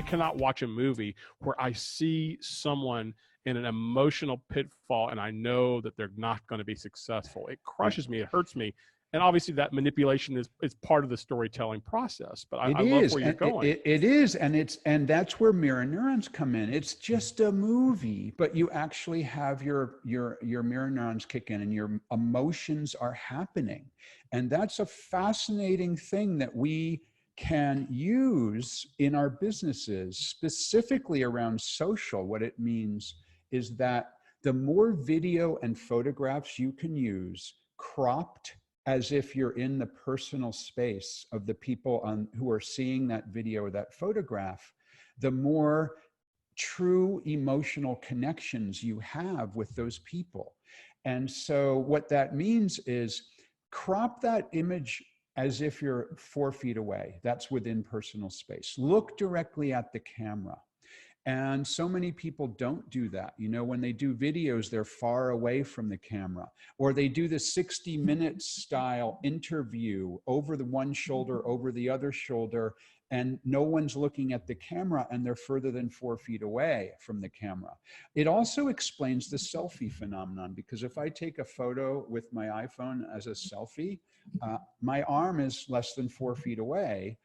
I cannot watch a movie where I see someone in an emotional pitfall and I know that they're not going to be successful. It crushes me. It hurts me. And obviously that manipulation is part of the storytelling process, but I love where you're going. It is. And that's where mirror neurons come in. It's just a movie, but you actually have your mirror neurons kick in and your emotions are happening. And that's a fascinating thing that we can use in our businesses, specifically around social. What it means is that the more video and photographs you can use, cropped as if you're in the personal space of the people who are seeing that video or that photograph, the more true emotional connections you have with those people. And so what that means is crop that image as if you're 4 feet away. That's within personal space. Look directly at the camera. And so many people don't do that. You know, when they do videos, they're far away from the camera, or they do the 60-minute style interview over the one shoulder, over the other shoulder, and no one's looking at the camera and they're further than 4 feet away from the camera. It also explains the selfie phenomenon, because if I take a photo with my iPhone as a selfie, my arm is less than 4 feet away.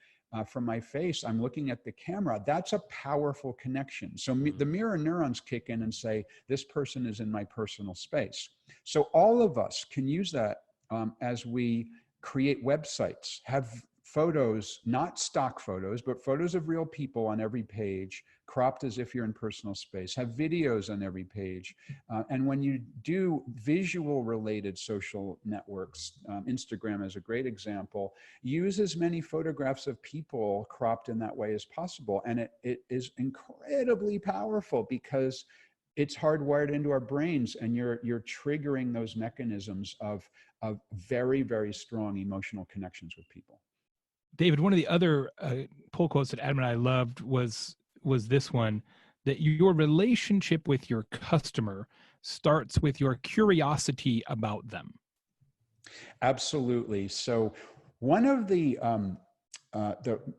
From my face, I'm looking at the camera. That's a powerful connection. So the mirror neurons kick in and say, this person is in my personal space. So all of us can use that as we create websites, have photos, not stock photos, but photos of real people on every page, cropped as if you're in personal space, have videos on every page. And when you do visual related social networks, Instagram is a great example, use as many photographs of people cropped in that way as possible. And it is incredibly powerful because it's hardwired into our brains, and you're triggering those mechanisms of very, very strong emotional connections with people. David, one of the other pull quotes that Adam and I loved was this one, that your relationship with your customer starts with your curiosity about them. Absolutely. So one of the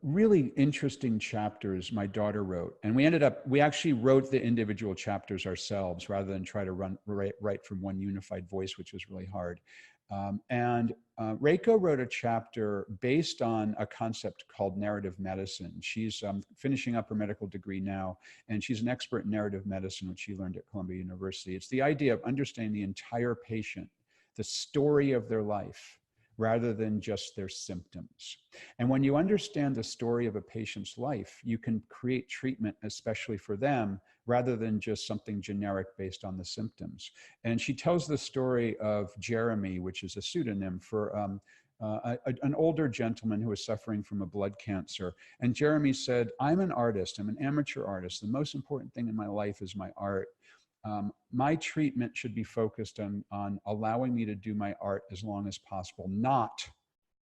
really interesting chapters my daughter wrote, and we actually wrote the individual chapters ourselves rather than try to write from one unified voice, which was really hard. Reiko wrote a chapter based on a concept called narrative medicine. She's finishing up her medical degree now, and she's an expert in narrative medicine, which she learned at Columbia University. It's the idea of understanding the entire patient, the story of their life, rather than just their symptoms. And when you understand the story of a patient's life, you can create treatment especially for them, rather than just something generic based on the symptoms. And she tells the story of Jeremy, which is a pseudonym for an older gentleman who was suffering from a blood cancer. And Jeremy said, I'm an artist, I'm an amateur artist. The most important thing in my life is my art. My treatment should be focused on allowing me to do my art as long as possible, not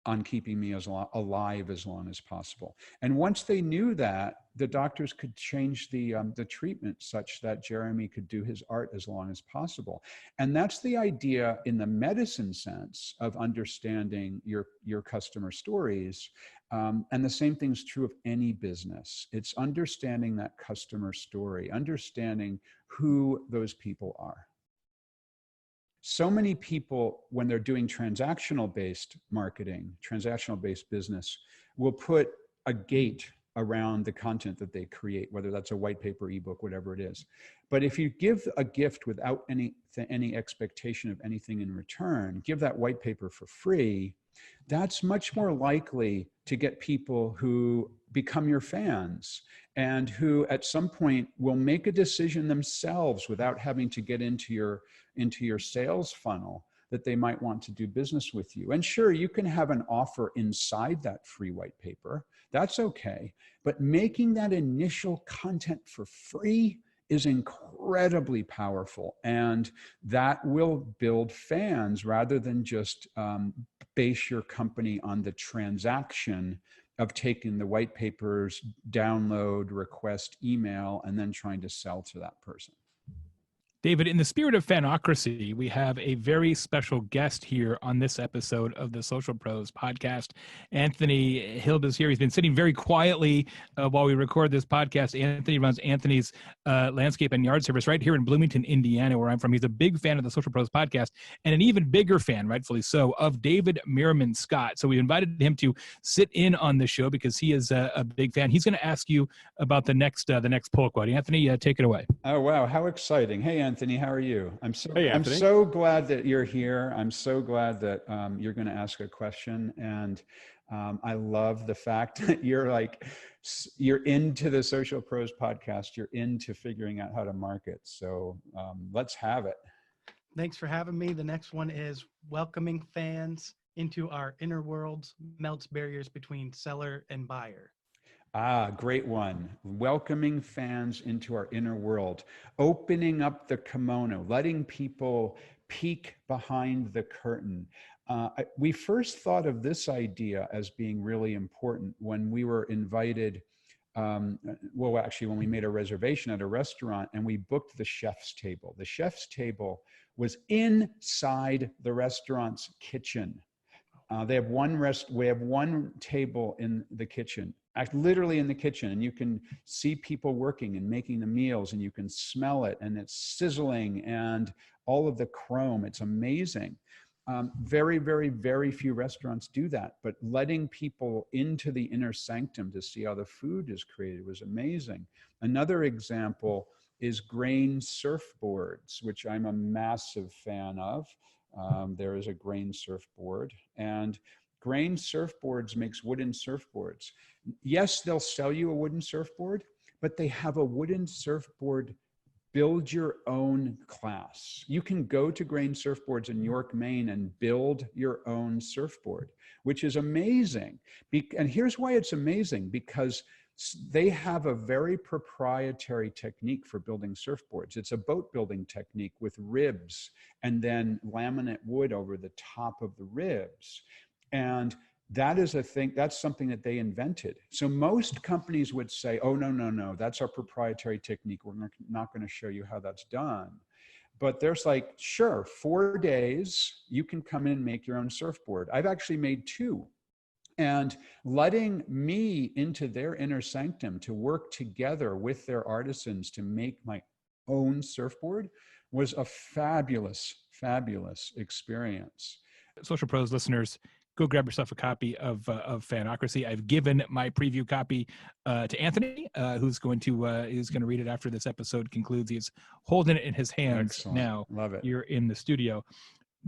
on keeping me alive as long as possible. And once they knew that, the doctors could change the treatment such that Jeremy could do his art as long as possible. And that's the idea in the medicine sense of understanding your customer stories. And the same thing's true of any business. It's understanding that customer story, understanding who those people are. So many people, when they're doing transactional-based marketing, transactional-based business, will put a gate around the content that they create, whether that's a white paper, ebook, whatever it is. But if you give a gift without any expectation of anything in return, give that white paper for free, that's much more likely to get people who become your fans and who at some point will make a decision themselves without having to get into your sales funnel that they might want to do business with you. And sure, you can have an offer inside that free white paper. That's okay. But making that initial content for free is incredibly powerful. And that will build fans rather than just base your company on the transaction of taking the white papers, download, request, email, and then trying to sell to that person. David, in the spirit of Fanocracy, we have a very special guest here on this episode of the Social Pros podcast. Anthony Hild is here. He's been sitting very quietly while we record this podcast. Anthony runs Anthony's Landscape and Yard Service right here in Bloomington, Indiana, where I'm from. He's a big fan of the Social Pros podcast and an even bigger fan, rightfully so, of David Meerman Scott. So we invited him to sit in on the show because he is a big fan. He's going to ask you about the next pull quote. Anthony, take it away. Oh, wow. How exciting. Hey, Anthony, how are you? I'm Anthony. so glad that you're here. I'm so glad that you're going to ask a question. And I love the fact that you're into the Social Pros podcast. You're into figuring out how to market. So let's have it. Thanks for having me. The next one is welcoming fans into our inner worlds melts barriers between seller and buyer. Ah, great one. Welcoming fans into our inner world, opening up the kimono, letting people peek behind the curtain. We first thought of this idea as being really important when we were invited, when we made a reservation at a restaurant and we booked the chef's table. The chef's table was inside the restaurant's kitchen. We have one table in the kitchen, literally in the kitchen, and you can see people working and making the meals, and you can smell it, and it's sizzling, and all of the chrome. It's amazing. Very, very, very few restaurants do that, but letting people into the inner sanctum to see how the food is created was amazing. Another example is grain surfboards, which I'm a massive fan of. There is a grain surfboard, and grain surfboards makes wooden surfboards. Yes, they'll sell you a wooden surfboard, but they have a wooden surfboard build your own class. You can go to Grain Surfboards in York, Maine and build your own surfboard, which is amazing. And here's why it's amazing, because they have a very proprietary technique for building surfboards. It's a boat building technique with ribs and then laminate wood over the top of the ribs. And that is that's something that they invented. So most companies would say, oh, no, that's our proprietary technique. We're not going to show you how that's done. But there's sure, 4 days, you can come in and make your own surfboard. I've actually made 2. And letting me into their inner sanctum to work together with their artisans to make my own surfboard was a fabulous, fabulous experience. Social Pros listeners, go grab yourself a copy of Fanocracy. I've given my preview copy to Anthony, who's going to read it after this episode concludes. He's holding it in his hands. Excellent. Now. Love it. You're in the studio.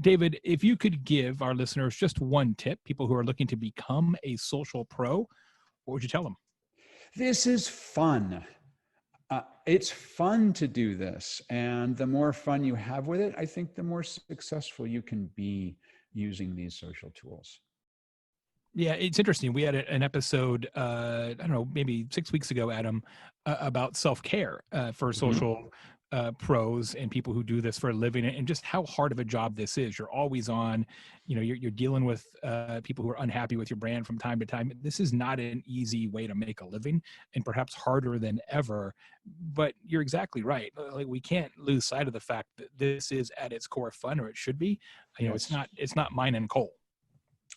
David, if you could give our listeners just one tip, people who are looking to become a social pro, what would you tell them? This is fun. It's fun to do this. And the more fun you have with it, I think the more successful you can be using these social tools. Yeah, it's interesting. We had an episode, I don't know, maybe 6 weeks ago, Adam, about self-care for social pros and people who do this for a living, and just how hard of a job this is. You're always on, you're dealing with people who are unhappy with your brand from time to time. This is not an easy way to make a living, and perhaps harder than ever. But you're exactly right. We can't lose sight of the fact that this is at its core fun, or it should be. Yes. It's not mine and coal.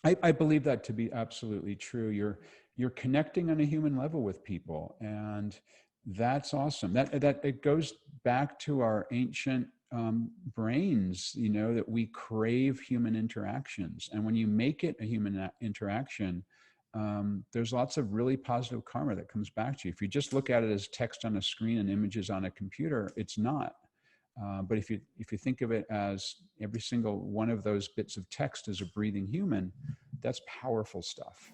I believe that to be absolutely true. You're connecting on a human level with people, and that's awesome. That it goes back to our ancient brains, that we crave human interactions. And when you make it a human interaction, there's lots of really positive karma that comes back to you. If you just look at it as text on a screen and images on a computer, it's not. But if you think of it as every single one of those bits of text as a breathing human, that's powerful stuff.